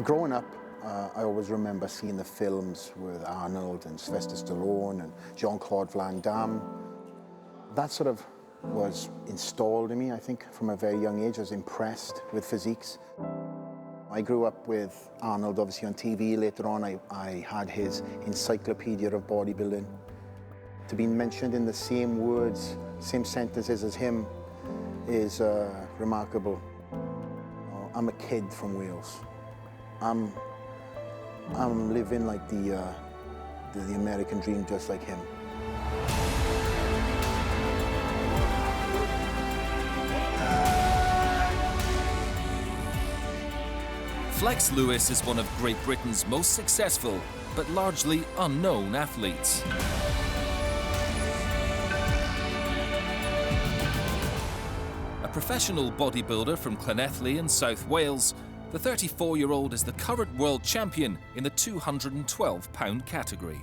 Growing up, I always remember seeing the films with Arnold and Sylvester Stallone and Jean-Claude Van Damme. That sort of was installed in me, I think, from a very young age. I was impressed with physiques. I grew up with Arnold, obviously, on TV. Later on, I had his encyclopedia of bodybuilding. To be mentioned in the same words, same sentences as him is remarkable. I'm a kid from Wales. I'm living like the American dream, just like him. Flex Lewis is one of Great Britain's most successful, but largely unknown athletes. A professional bodybuilder from Llanelli in South Wales, the 34-year-old is the current world champion in the 212-pound category.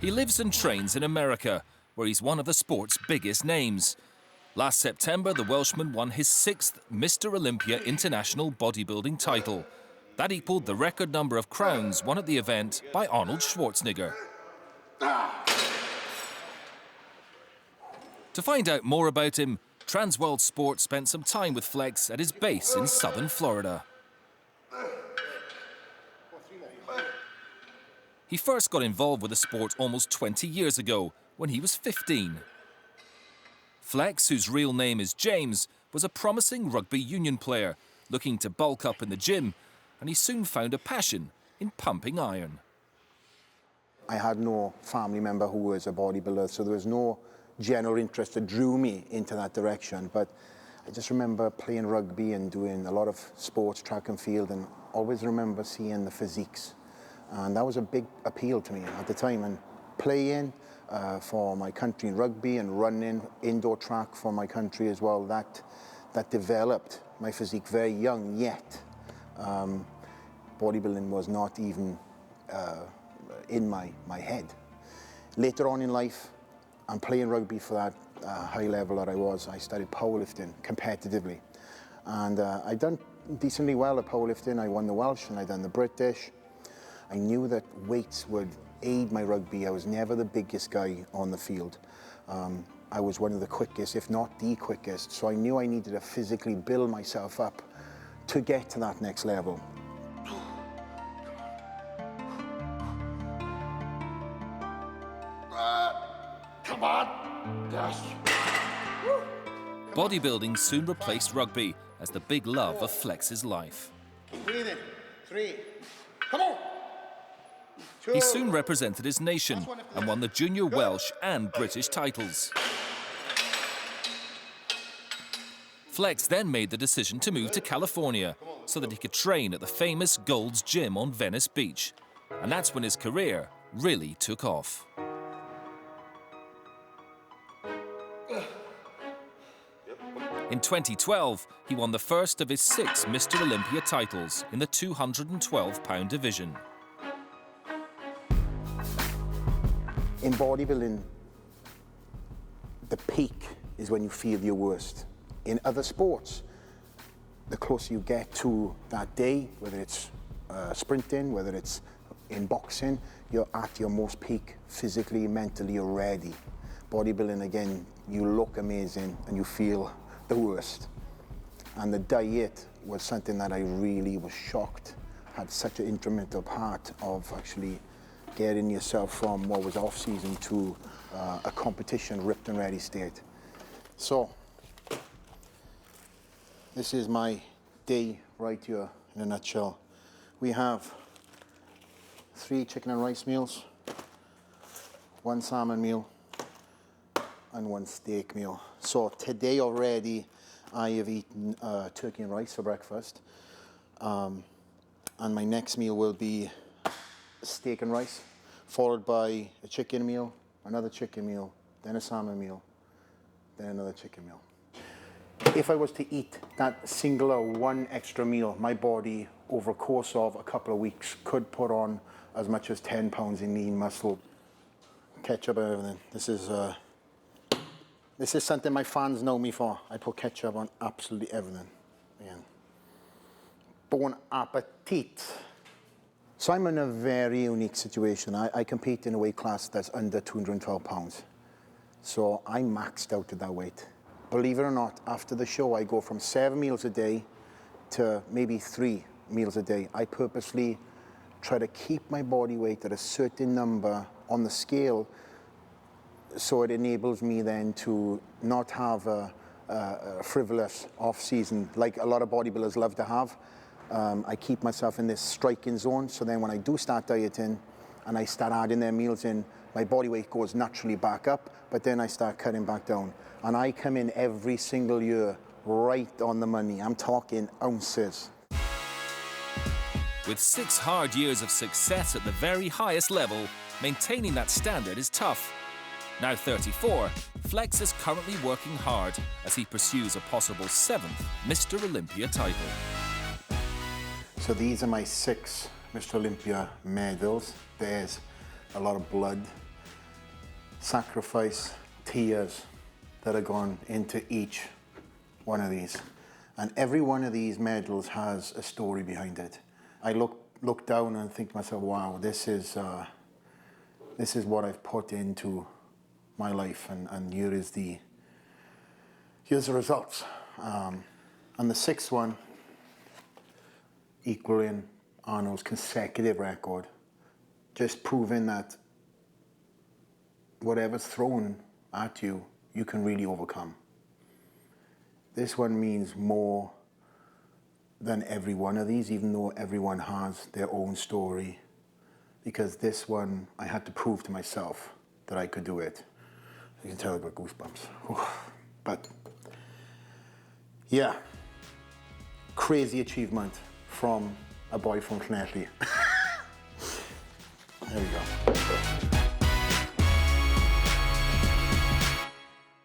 He lives and trains in America, where he's one of the sport's biggest names. Last September, the Welshman won his 6th Mr. Olympia International Bodybuilding title. That equaled the record number of crowns won at the event by Arnold Schwarzenegger. To find out more about him, Transworld Sport spent some time with Flex at his base in southern Florida. He first got involved with the sport almost 20 years ago, when he was 15. Flex, whose real name is James, was a promising rugby union player, looking to bulk up in the gym, and he soon found a passion in pumping iron. I had no family member who was a bodybuilder, so there was no general interest that drew me into that direction. But I just remember playing rugby and doing a lot of sports, track and field, and always remember seeing the physiques. And that was a big appeal to me at the time. And playing for my country in rugby and running indoor track for my country as well, that developed my physique very young, yet bodybuilding was not even in my head. Later on in life, and playing rugby for that high level that I started powerlifting competitively. And I done decently well at powerlifting. I won the Welsh and I done the British. I knew that weights would aid my rugby. I was never the biggest guy on the field. I was one of the quickest, if not the quickest. So I knew I needed to physically build myself up to get to that next level. Come on, yes. Bodybuilding soon replaced rugby as the big love of Flex's life. Breathe in. 3. Come on. 2. He soon represented his nation and won the junior Welsh and British titles. Flex then made the decision to move to California so that he could train at the famous Gold's Gym on Venice Beach. And that's when his career really took off. In 2012, he won the first of his 6 Mr. Olympia titles in the 212-pound division. In bodybuilding, the peak is when you feel your worst. In other sports, the closer you get to that day, whether it's sprinting, whether it's in boxing, you're at your most peak physically, mentally, you're ready. Bodybuilding, again, you look amazing and you feel the worst. And the diet was something that I really was shocked, had such an instrumental part of actually getting yourself from what was off season to a competition ripped and ready state. So, this is my day right here in a nutshell. We have 3 chicken and rice meals, 1 salmon meal, and 1 steak meal. So today already I have eaten turkey and rice for breakfast. And my next meal will be steak and rice, followed by a chicken meal, another chicken meal, then a salmon meal, then another chicken meal. If I was to eat that singular 1 extra meal, my body, over a course of a couple of weeks, could put on as much as 10 pounds in lean muscle. Ketchup and everything. This is something my fans know me for. I put ketchup on absolutely everything. Again. Bon appetit. So I'm in a very unique situation. I compete in a weight class that's under 212 pounds. So I maxed out at that weight. Believe it or not, after the show, I go from 7 meals a day to maybe 3 meals a day. I purposely try to keep my body weight at a certain number on the scale so it enables me then to not have a frivolous off-season like a lot of bodybuilders love to have. I keep myself in this striking zone, so then when I do start dieting and I start adding their meals in, my body weight goes naturally back up, but then I start cutting back down. And I come in every single year right on the money. I'm talking ounces. With 6 hard years of success at the very highest level, maintaining that standard is tough. Now 34, Flex is currently working hard as he pursues a possible 7th Mr. Olympia title. So these are my 6 Mr. Olympia medals. There's a lot of blood, sacrifice, tears that have gone into each one of these. And every one of these medals has a story behind it. I look down and think to myself, wow, this is what I've put into my life, and here's the results. And the 6th one, equaling Arnold's consecutive record, just proving that whatever's thrown at you, you can really overcome. This one means more than every one of these, even though everyone has their own story, because this one, I had to prove to myself that I could do it. You can tell I've got goosebumps. But yeah, crazy achievement from a boy from Llanelli. There we go.